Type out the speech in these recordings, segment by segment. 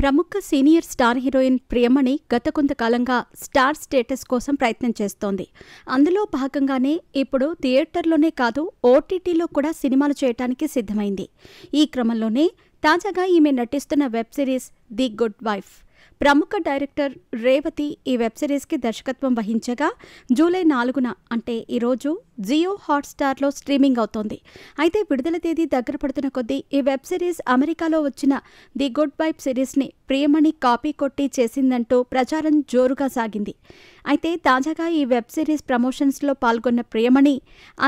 ప్రముఖ senior star heroine Priyamani గత కొంతకాలంగా స్టార్ స్టేటస్ కోసం ప్రయత్నం చేస్తోంది. అందులో భాగంగానే ఇప్పుడు థియేటర్లోనే కాదు ఓటీటీలో కూడా సినిమాలు చేయడానికి సిద్ధమైంది. ఈ క్రమంలోనే తాజాగా ఈమె నటిస్తున్న web series the good wife. ప్రముఖ డైరెక్టర్ రేవతి ఈ వెబ్ సిరీస్కి దర్శకత్వం వహించగా జూలై 4న అంటే ఈరోజు జియో హాట్స్టార్లో స్ట్రీమింగ్ అవుతోంది. అయితే విడుదల తేదీ దగ్గర పడుతున్న కొద్దీ ఈ వెబ్ సిరీస్ అమెరికాలో వచ్చిన ది గుడ్ వైఫ్ సిరీస్ని ప్రియమణి కాపీ కొట్టి చేసిందంటూ ప్రచారం జోరుగా సాగింది. అయితే తాజాగా ఈ వెబ్ సిరీస్ ప్రమోషన్స్లో పాల్గొన్న ప్రియమణి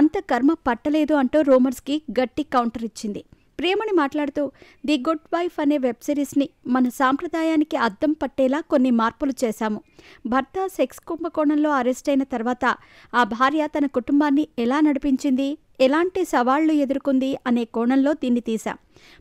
అంత కర్మ పట్టలేదు అంటూ రూమర్స్కి గట్టి కౌంటర్ ఇచ్చింది. ప్రియమణి మాట్లాడుతూ ది గుడ్ వైఫ్ అనే వెబ్ సిరీస్ని మన సాంప్రదాయానికి అద్దం పట్టేలా కొన్ని మార్పులు చేశాము. భర్త సెక్స్ కుంభకోణంలో అరెస్ట్ అయిన తర్వాత ఆ భార్య తన కుటుంబాన్ని ఎలా నడిపించింది, ఎలాంటి సవాళ్లు ఎదుర్కొంది అనే కోణంలో దీన్ని తీశాం.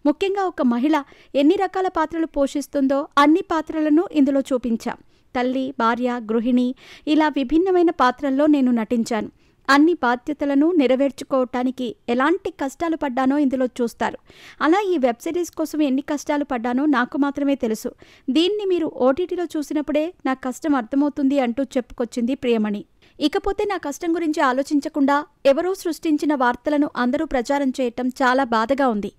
ముఖ్యంగా ఒక మహిళ ఎన్ని రకాల పాత్రలు పోషిస్తుందో అన్ని పాత్రలను ఇందులో చూపించాం. తల్లి, భార్య, గృహిణి ఇలా విభిన్నమైన పాత్రల్లో నేను నటించాను. అన్ని బాధ్యతలను నెరవేర్చుకోవటానికి ఎలాంటి కష్టాలు పడ్డానో ఇందులో చూస్తారు. అలా ఈ వెబ్ సిరీస్ కోసం ఎన్ని కష్టాలు పడ్డానో నాకు మాత్రమే తెలుసు. దీన్ని మీరు ఓటీటీలో చూసినప్పుడే నా కష్టం అర్థమవుతుంది అంటూ చెప్పుకొచ్చింది ప్రియమణి. ఇకపోతే నా కష్టం గురించి ఆలోచించకుండా ఎవరో సృష్టించిన వార్తలను అందరూ ప్రచారం చేయటం చాలా బాధగా ఉంది.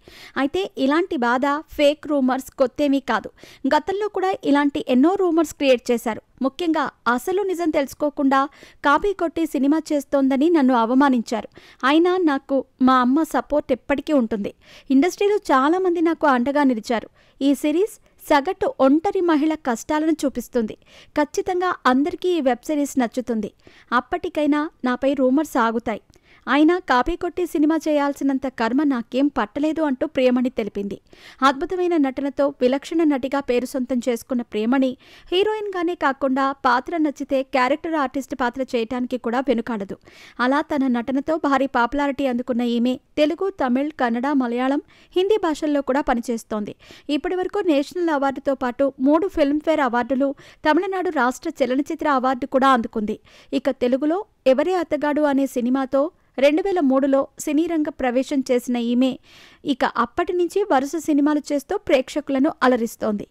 అయితే ఇలాంటి బాధ, ఫేక్ రూమర్స్ కొత్తేమీ కాదు. గతంలో కూడా ఇలాంటి ఎన్నో రూమర్స్ క్రియేట్ చేశారు. ముఖ్యంగా అసలు నిజం తెలుసుకోకుండా కాపీ కొట్టి సినిమా చేస్తోందని నన్ను అవమానించారు. అయినా నాకు మా అమ్మ సపోర్ట్ ఎప్పటికీ ఉంటుంది. ఇండస్ట్రీలో చాలామంది నాకు అండగా నిలిచారు. ఈ సిరీస్ సగటు ఒంటరి మహిళ కష్టాలను చూపిస్తుంది. ఖచ్చితంగా అందరికీ ఈ వెబ్ సిరీస్ నచ్చుతుంది. అప్పటికైనా నాపై రూమర్స్ ఆగుతాయి. అయినా కాపీ కొట్టి సినిమా చేయాల్సినంత కర్మ నాకేం పట్టలేదు అంటూ ప్రియమణి తెలిపింది. అద్భుతమైన నటనతో విలక్షణ నటిగా పేరు సొంతం చేసుకున్న ప్రియమణి హీరోయిన్గానే కాకుండా పాత్ర నచ్చితే క్యారెక్టర్ ఆర్టిస్ట్ పాత్ర చేయటానికి కూడా వెనుకాడదు. అలా తన నటనతో భారీ పాపులారిటీ అందుకున్న ఈమె తెలుగు, తమిళ్, కన్నడ, మలయాళం, హిందీ భాషల్లో కూడా పనిచేస్తోంది. ఇప్పటివరకు నేషనల్ అవార్డుతో పాటు 3 ఫిల్మ్ఫేర్ అవార్డులు, తమిళనాడు రాష్ట్ర చలనచిత్ర అవార్డు కూడా అందుకుంది. ఇక తెలుగులో ఎవరే అత్తగాడు అనే సినిమాతో 2003లో సినీ రంగ ప్రవేశం చేసిన ఈమె ఇక అప్పటి నుంచి వరుస సినిమాలు చేస్తూ ప్రేక్షకులను అలరిస్తోంది.